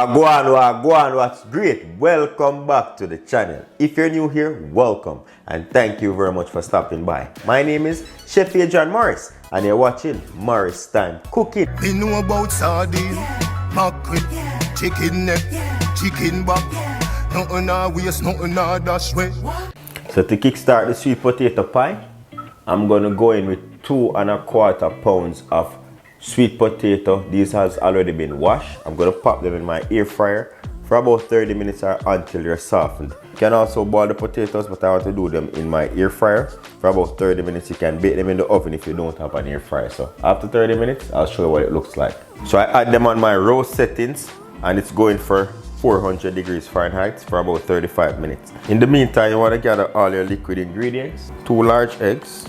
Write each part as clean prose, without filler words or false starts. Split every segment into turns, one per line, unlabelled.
Wagwan, what's great? Welcome back to the channel. If you're new here, welcome and thank you very much for stopping by. My name is Chef Adrian Morris and you're watching Morris Time Cooking.
We know about sardine, mackerel, chicken neck, chicken back. Nothing I waste, nothing I dash way.
So to kickstart the sweet potato pie, I'm gonna go in with 2¼ pounds of sweet potato. These has already been washed. I'm gonna pop them in my air fryer for about 30 minutes or until they're softened. You can also boil the potatoes, but I want to do them in my air fryer for about 30 minutes. You can bake them in the oven if you don't have an air fryer. So after 30 minutes, I'll show you what it looks like. So I add them on my roast settings and it's going for 400 degrees Fahrenheit for about 35 minutes. In the meantime, you want to gather all your liquid ingredients. 2 large eggs.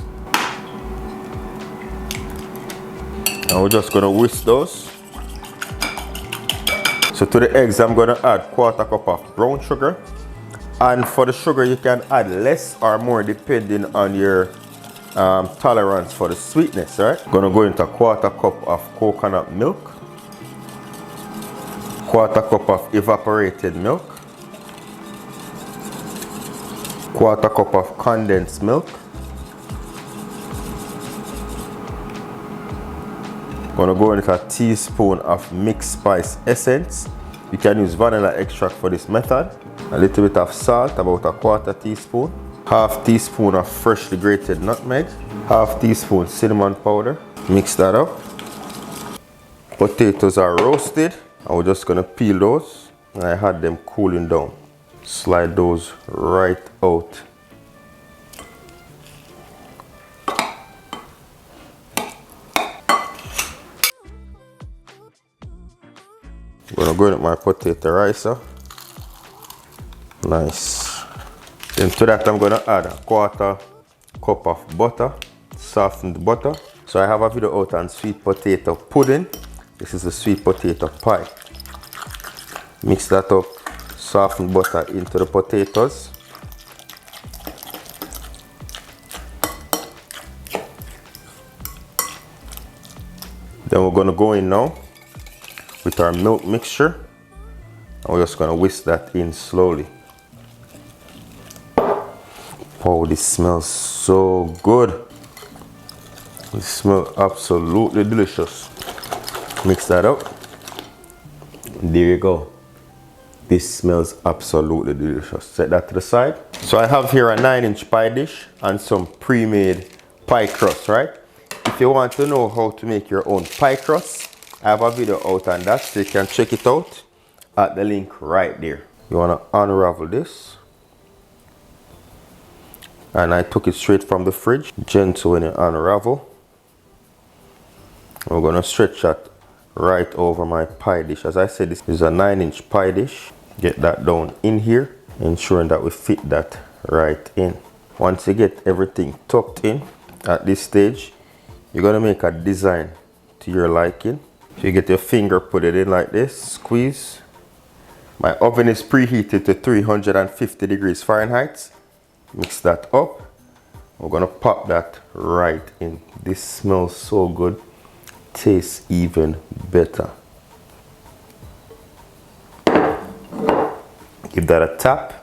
And we're just going to whisk those. So to the eggs, I'm going to add 1/4 cup of brown sugar. And for the sugar, you can add less or more depending on your tolerance for the sweetness, right? Going to go into 1/4 cup of coconut milk. 1/4 cup of evaporated milk. 1/4 cup of condensed milk. Gonna go into a teaspoon of mixed spice essence. You can use vanilla extract for this method. A little bit of salt, about 1/4 teaspoon. 1/2 teaspoon of freshly grated nutmeg. 1/2 teaspoon cinnamon powder. Mix that up. Potatoes are roasted. And we're just gonna peel those. And I had them cooling down. Slide those right out. I'm gonna go in with my potato ricer. Nice. Then to that I'm gonna add 1/4 cup of butter, softened butter. So I have a video out on sweet potato pudding. This is the sweet potato pie. Mix that up, softened butter into the potatoes. Then we're gonna go in now with our milk mixture and we're just gonna whisk that in slowly. Oh, this smells so good. It smells absolutely delicious. Mix that up. There you go. This smells absolutely delicious. Set that to the side. So I have here a 9-inch pie dish and some pre-made pie crust, right? If you want to know how to make your own pie crust, I have a video out on that, so you can check it out at the link right there. You want to unravel this. And I took it straight from the fridge. Gentle when you unravel. We're going to stretch that right over my pie dish. As I said, this is a 9-inch pie dish. Get that down in here, ensuring that we fit that right in. Once you get everything tucked in at this stage, you're going to make a design to your liking. So you get your finger, put it in like this, squeeze. My oven is preheated to 350 degrees Fahrenheit. Mix that up. We're gonna pop that right in. This smells so good. Tastes even better. Give that a tap.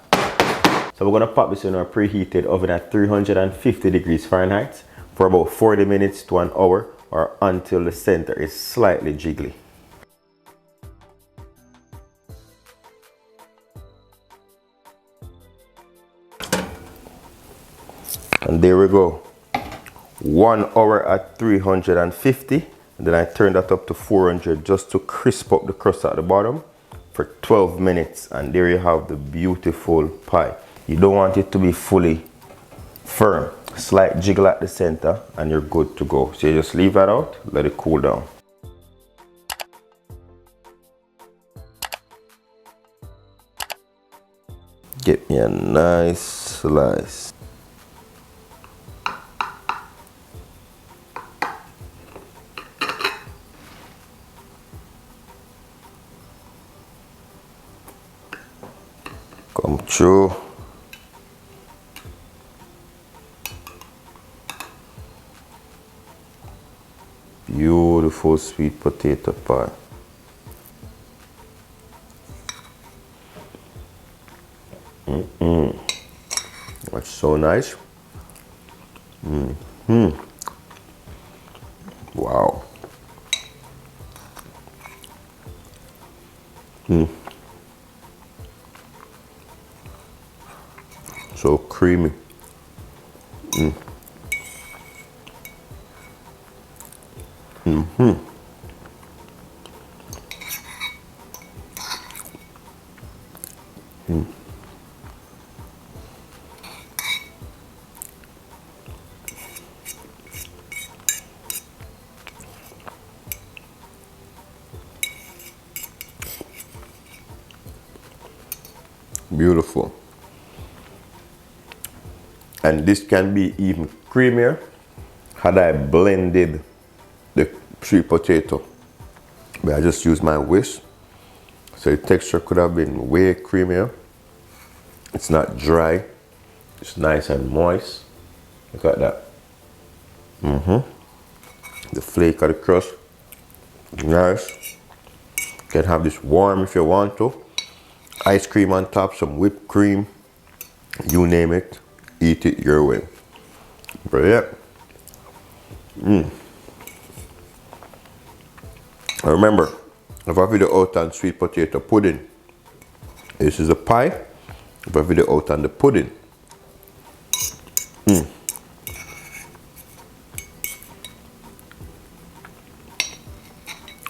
So we're gonna pop this in our preheated oven at 350 degrees Fahrenheit for about 40 minutes to an hour, or until the center is slightly jiggly. And there we go. 1 hour at 350. And then I turn that up to 400 just to crisp up the crust at the bottom for 12 minutes. And there you have the beautiful pie. You don't want it to be fully firm. Slight jiggle at the center and you're good to go. So you just leave that out, let it cool down. Get me a nice slice. Come through. Beautiful sweet potato pie. That's so nice. Wow. So creamy. Beautiful. And this can be even creamier had I blended the sweet potato. But I just used my whisk. So the texture could have been way creamier. It's not dry. It's nice and moist. Look at that. The flake of the crust. Nice. You can have this warm if you want to. Ice cream on top, some whipped cream. You name it. Eat it your way. But yeah. And remember, if I video out on sweet potato pudding, this is a pie. If I video out on the pudding,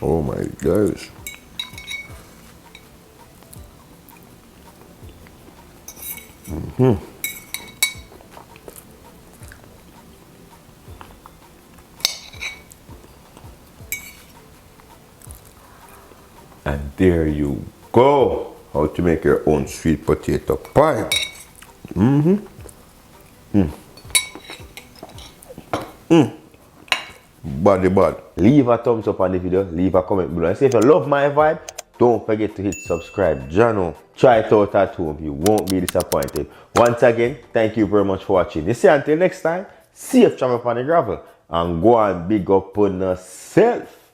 oh my gosh. And there you go. How to make your own sweet potato pie. Body bad. Leave a thumbs up on the video. Leave a comment below. And say if you love my vibe, don't forget to hit subscribe. Jano, try it out at home. You won't be disappointed. Once again, thank you very much for watching. You see, until next time, safe travel upon the gravel. And go and big up on yourself.